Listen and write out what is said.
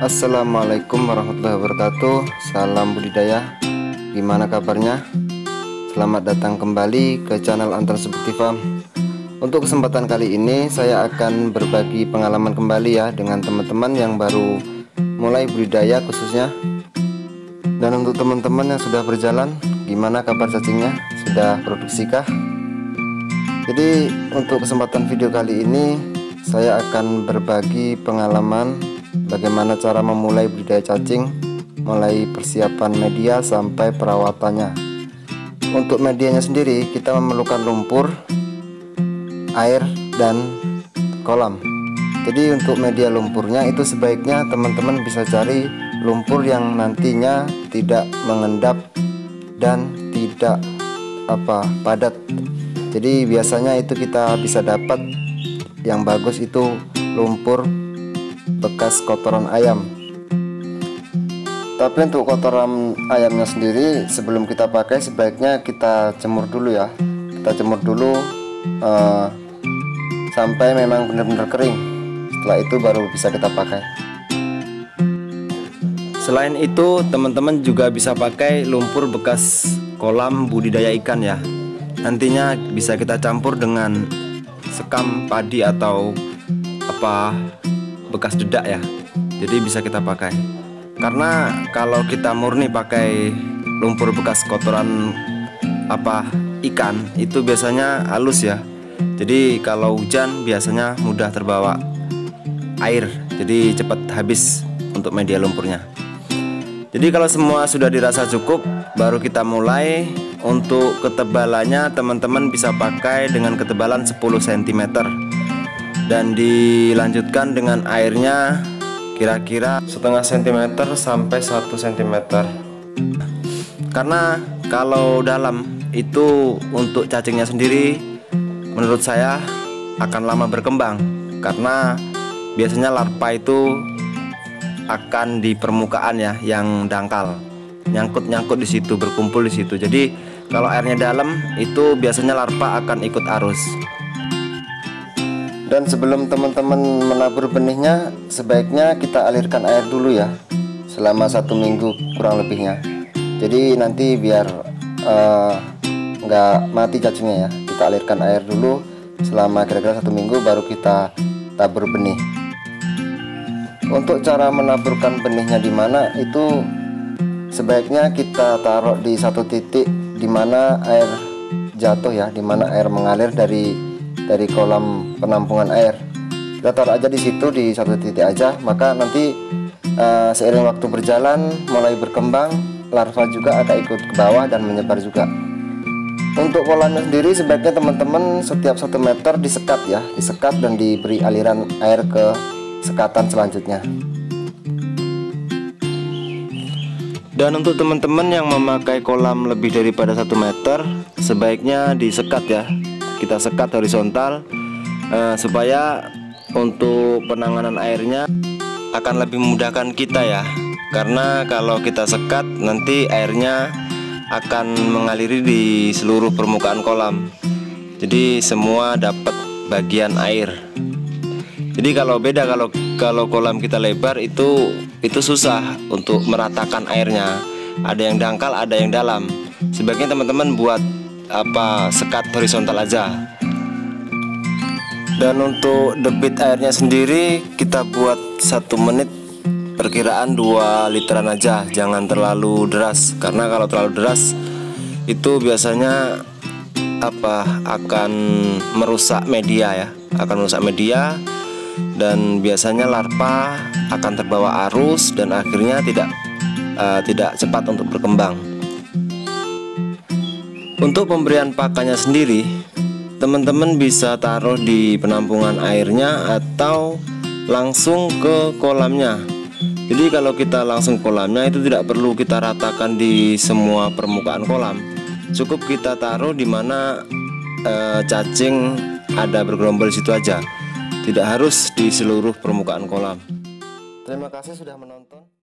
Assalamualaikum warahmatullahi wabarakatuh. Salam budidaya. Gimana kabarnya? Selamat datang kembali ke channel Anton Seperti Farm. Untuk kesempatan kali ini saya akan berbagi pengalaman kembali ya dengan teman-teman yang baru mulai budidaya khususnya. Dan untuk teman-teman yang sudah berjalan, gimana kabar cacingnya? Sudah produksikah? Jadi untuk kesempatan video kali ini saya akan berbagi pengalaman bagaimana cara memulai budidaya cacing, mulai persiapan media sampai perawatannya. Untuk medianya sendiri kita memerlukan lumpur, air, dan kolam. Jadi untuk media lumpurnya itu sebaiknya teman-teman bisa cari lumpur yang nantinya tidak mengendap dan tidak padat. Jadi biasanya itu kita bisa dapat yang bagus itu lumpur bekas kotoran ayam. Tapi untuk kotoran ayamnya sendiri sebelum kita pakai sebaiknya kita jemur dulu ya. Kita jemur dulu sampai memang benar-benar kering. Setelah itu baru bisa kita pakai. Selain itu teman-teman juga bisa pakai lumpur bekas kolam budidaya ikan ya. Nantinya bisa kita campur dengan sekam padi atau bekas dedak ya. Jadi bisa kita pakai. Karena kalau kita murni pakai lumpur bekas kotoran ikan itu biasanya halus ya. Jadi kalau hujan biasanya mudah terbawa air. Jadi cepat habis untuk media lumpurnya. Jadi kalau semua sudah dirasa cukup, baru kita mulai. Untuk ketebalannya teman-teman bisa pakai dengan ketebalan 10 cm dan dilanjutkan dengan airnya kira-kira setengah cm sampai 1 cm. Karena kalau dalam itu untuk cacingnya sendiri menurut saya akan lama berkembang, karena biasanya larva itu akan di permukaan ya yang dangkal, nyangkut di situ, berkumpul di situ. Jadi kalau airnya dalam itu biasanya larva akan ikut arus. Dan sebelum teman-teman menabur benihnya sebaiknya kita alirkan air dulu ya, selama 1 minggu kurang lebihnya. Jadi nanti biar nggak mati cacingnya ya, kita alirkan air dulu selama kira-kira 1 minggu baru kita tabur benih. Untuk cara menaburkan benihnya di mana itu sebaiknya kita taruh di satu titik di mana air jatuh ya, di mana air mengalir dari kolam penampungan air. Kita taruh aja di situ di satu titik aja, maka nanti seiring waktu berjalan mulai berkembang, larva juga akan ikut ke bawah dan menyebar juga. Untuk kolamnya sendiri sebaiknya teman-teman setiap 1 meter disekat ya, disekat dan diberi aliran air ke sekatan selanjutnya. Dan untuk teman-teman yang memakai kolam lebih daripada 1 meter sebaiknya disekat ya. Kita sekat horizontal supaya untuk penanganan airnya akan lebih memudahkan kita ya. Karena kalau kita sekat nanti airnya akan mengaliri di seluruh permukaan kolam. Jadi semua dapat bagian air. Jadi kalau beda kalau kolam kita lebar itu susah untuk meratakan airnya. Ada yang dangkal, ada yang dalam. Sebaiknya teman-teman buat sekat horizontal aja. Dan untuk debit airnya sendiri kita buat 1 menit perkiraan 2 literan aja, jangan terlalu deras. Karena kalau terlalu deras itu biasanya akan merusak media ya, akan merusak media. Dan biasanya larva akan terbawa arus dan akhirnya tidak cepat untuk berkembang. Untuk pemberian pakannya sendiri teman-teman bisa taruh di penampungan airnya atau langsung ke kolamnya. Jadi kalau kita langsung ke kolamnya itu tidak perlu kita ratakan di semua permukaan kolam. Cukup kita taruh di mana cacing ada bergerombol di situ aja. Tidak harus di seluruh permukaan kolam. Terima kasih sudah menonton.